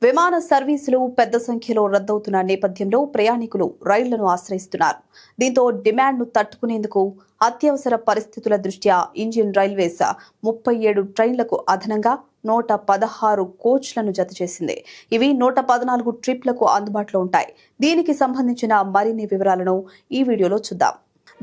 విమాన సర్వీసులు పెద్ద సంఖ్యలో రద్దవుతున్న నేపథ్యంలో ప్రయాణికులు రైళ్లను ఆశ్రయిస్తున్నారు. దీంతో డిమాండ్ను తట్టుకునేందుకు అత్యవసర పరిస్థితుల దృష్ట్యా ఇండియన్ రైల్వేస్ 37 ట్రైన్లకు అదనంగా 116 కోచ్లను జతచేసింది. ఇవి 114 ట్రిప్లకు అందుబాటులో ఉంటాయి. దీనికి సంబంధించిన మరిన్ని వివరాలను ఈ వీడియోలో చూద్దాం.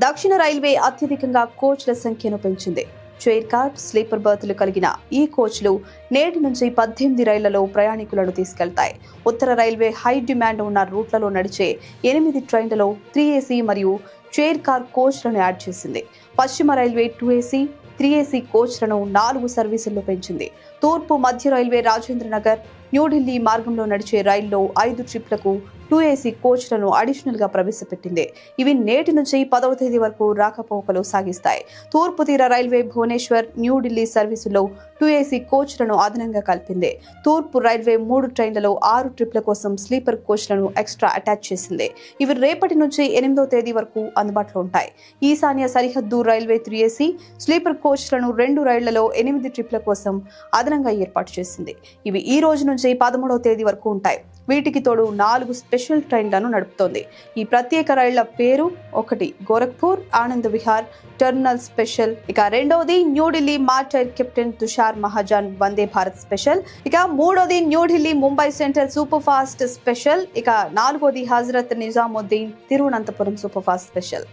దక్షిణ రైల్వే అత్యధికంగా కోచ్ల సంఖ్యను పెంచింది. చైర్ కార్, స్లీపర్ బర్తులు కలిగిన ఈ కోచ్లు నేటి నుంచి 18 రైళ్లలో ప్రయాణికులను తీసుకెళ్తాయి. ఉత్తర రైల్వే హై డిమాండ్ ఉన్న రూట్లలో నడిచే 8 ట్రైన్లలో 3AC మరియు చైర్ కార్ కోచ్లను యాడ్ చేసింది. పశ్చిమ రైల్వే 2AC, 3AC కోచ్లను 4 సర్వీసుల్లో పెంచింది. తూర్పు మధ్య రైల్వే రాజేంద్రనగర్, న్యూఢిల్లీ మార్గంలో నడిచే రైల్లో 5 ట్రిప్లకు 2AC కోచ్లను అడిషనల్ గా ప్రవేశపెట్టింది. ఇవి నేటి నుంచి 10వ తేదీ వరకు రాకపోకలు సాగిస్తాయి. తూర్పు తీర రైల్వే భువనేశ్వర్, న్యూఢిల్లీ సర్వీసుల్లో 2AC కోచ్లను అదనంగా కలిపింది. తూర్పు రైల్వే 3 ట్రైన్లలో 6 ట్రిప్ల కోసం స్లీపర్ కోచ్లను ఎక్స్ట్రా అటాచ్ చేసింది. ఇవి రేపటి నుంచి 8వ తేదీ వరకు అందుబాటులో ఉంటాయి. ఈశాన్య సరిహద్దు రైల్వే 3AC స్లీపర్ కోచ్లను 2 రైళ్లలో 8 ట్రిప్ల కోసం అదనంగా ఏర్పాటు చేసింది. ఇవి ఈ రోజు నుంచి 13వ తేదీ వరకు ఉంటాయి. వీటికి తోడు 4 స్పెషల్ ట్రైన్లను నడుపుతోంది. ఈ ప్రత్యేక రైళ్ల పేరు: 1 గోరఖ్పూర్ ఆనంద్ విహార్ టెర్మినల్ స్పెషల్, ఇక 2వది New Delhi martyr captain Tushar Mahajan Vande Bharat special, ఇక 3వది New Delhi Mumbai central super fast special, ఇక 4వది Hazrat Nizamuddin Thiruvananthapuram super fast special.